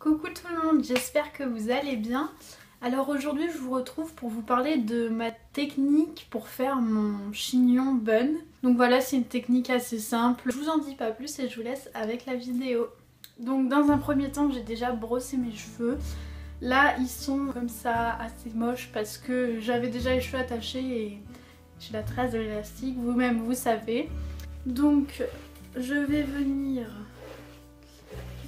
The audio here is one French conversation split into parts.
Coucou tout le monde, j'espère que vous allez bien. Alors aujourd'hui je vous retrouve pour vous parler de ma technique pour faire mon chignon bun. Donc voilà, c'est une technique assez simple. Je vous en dis pas plus et je vous laisse avec la vidéo. Donc dans un premier temps j'ai déjà brossé mes cheveux. Là ils sont comme ça assez moches parce que j'avais déjà les cheveux attachés et j'ai la trace de l'élastique, vous-même vous savez. Donc je vais venir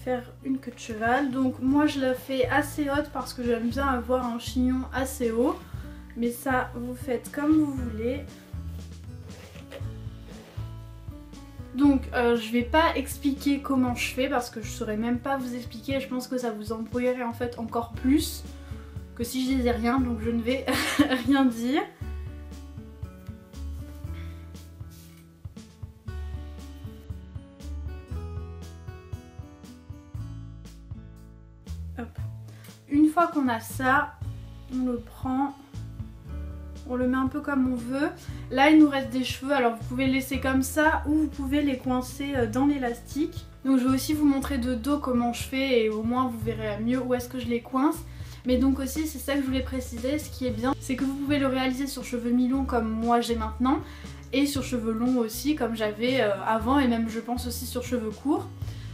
faire une queue de cheval. Donc moi je la fais assez haute parce que j'aime bien avoir un chignon assez haut. Mais ça vous faites comme vous voulez. Donc je vais pas expliquer comment je fais parce que je saurais même pas vous expliquer. Je pense que ça vous embrouillerait en fait encore plus que si je disais rien. Donc je ne vais rien dire. Hop. Une fois qu'on a ça, on le prend, on le met un peu comme on veut. Là il nous reste des cheveux, alors vous pouvez les laisser comme ça ou vous pouvez les coincer dans l'élastique. Donc je vais aussi vous montrer de dos comment je fais et au moins vous verrez mieux où est-ce que je les coince. Mais donc aussi c'est ça que je voulais préciser, ce qui est bien c'est que vous pouvez le réaliser sur cheveux mi-longs comme moi j'ai maintenant et sur cheveux longs aussi comme j'avais avant et même je pense aussi sur cheveux courts.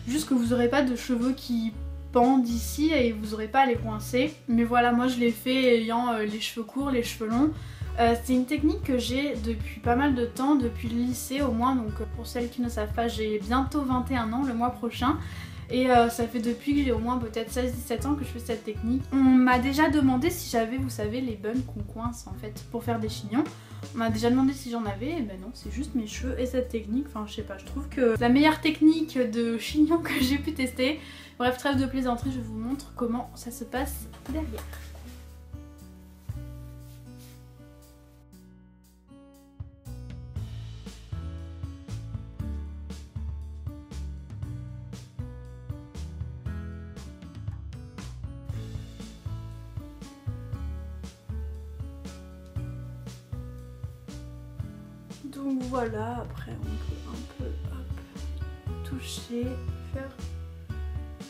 Juste que vous n'aurez pas de cheveux qui pendent ici et vous n'aurez pas à les coincer. Mais voilà, moi je l'ai fait ayant les cheveux courts, les cheveux longs. C'est une technique que j'ai depuis pas mal de temps, depuis le lycée au moins. Donc pour celles qui ne savent pas, j'ai bientôt 21 ans le mois prochain. Et ça fait depuis que j'ai au moins peut-être 16-17 ans que je fais cette technique. On m'a déjà demandé si j'avais, vous savez, les buns qu'on coince en fait pour faire des chignons. On m'a déjà demandé si j'en avais, et ben non, c'est juste mes cheveux et cette technique. Enfin, je sais pas, je trouve que c'est la meilleure technique de chignon que j'ai pu tester. Bref, trêve de plaisanterie, je vous montre comment ça se passe derrière. Donc voilà, après on peut un peu hop, toucher, faire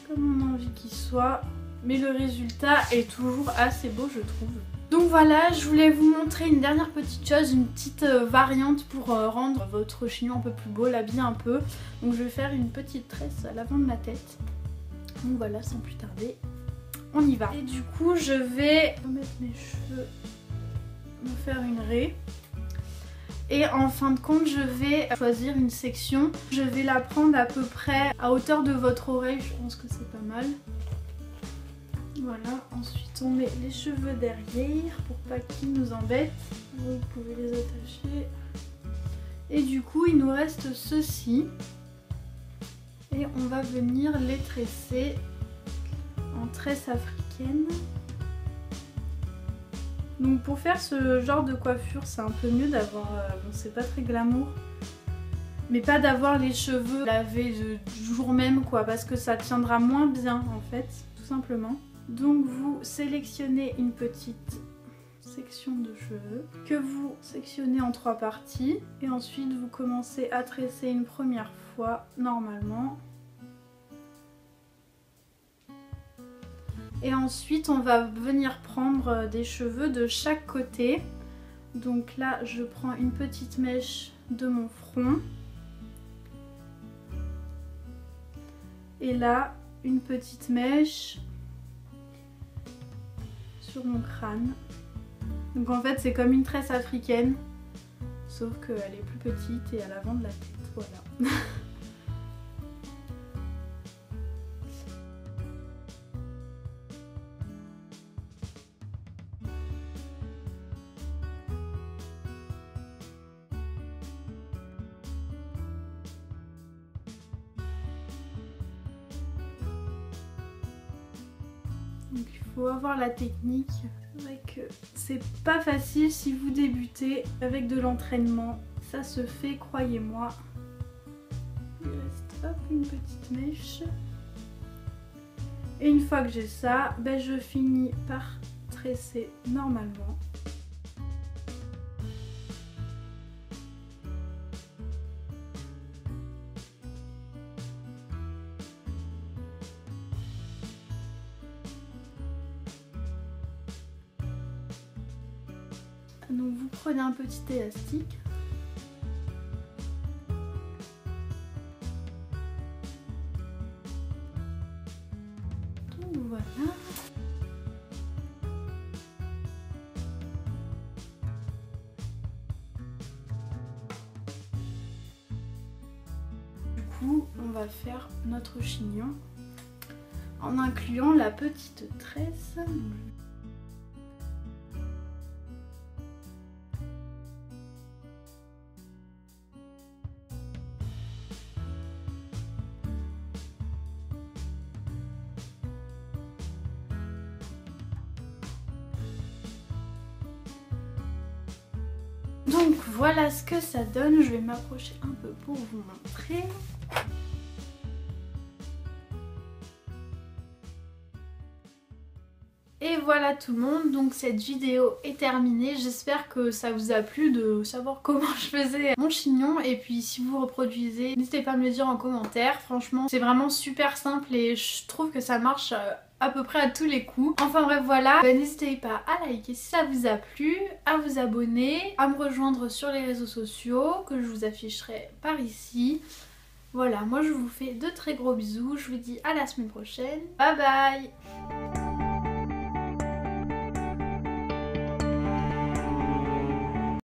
comme on a envie qu'il soit. Mais le résultat est toujours assez beau je trouve. Donc voilà, je voulais vous montrer une dernière petite chose, une petite variante pour rendre votre chignon un peu plus beau, l'habiller un peu. Donc je vais faire une petite tresse à l'avant de ma tête. Donc voilà, sans plus tarder, on y va. Et du coup je vais mettre mes cheveux, me faire une raie. Et en fin de compte, je vais choisir une section. Je vais la prendre à peu près à hauteur de votre oreille. Je pense que c'est pas mal. Voilà. Ensuite, on met les cheveux derrière pour pas qu'ils nous embêtent. Vous pouvez les attacher. Et du coup, il nous reste ceci. Et on va venir les tresser en tresse africaine. Donc pour faire ce genre de coiffure, c'est un peu mieux d'avoir, bon c'est pas très glamour, mais pas d'avoir les cheveux lavés du jour même quoi, parce que ça tiendra moins bien en fait, tout simplement. Donc vous sélectionnez une petite section de cheveux, que vous sectionnez en 3 parties, et ensuite vous commencez à tresser une première fois normalement. Et ensuite on va venir prendre des cheveux de chaque côté. Donc là je prends une petite mèche de mon front. Et là une petite mèche sur mon crâne. Donc en fait c'est comme une tresse africaine. Sauf qu'elle est plus petite et à l'avant de la tête. Voilà. Donc il faut avoir la technique. C'est vrai que c'est pas facile si vous débutez avec de l'entraînement. Ça se fait, croyez-moi. Il reste hop, une petite mèche. Et une fois que j'ai ça, ben, je finis par tresser normalement. Donc vous prenez un petit élastique. Donc voilà. Du coup, on va faire notre chignon en incluant la petite tresse. Donc voilà ce que ça donne, je vais m'approcher un peu pour vous montrer. Et voilà tout le monde, donc cette vidéo est terminée. J'espère que ça vous a plu de savoir comment je faisais mon chignon. Et puis si vous reproduisez, n'hésitez pas à me le dire en commentaire. Franchement, c'est vraiment super simple et je trouve que ça marche à peu près à tous les coups. Enfin bref voilà, n'hésitez pas à liker si ça vous a plu, à vous abonner, à me rejoindre sur les réseaux sociaux que je vous afficherai par ici. Voilà, moi je vous fais de très gros bisous, je vous dis à la semaine prochaine, bye bye.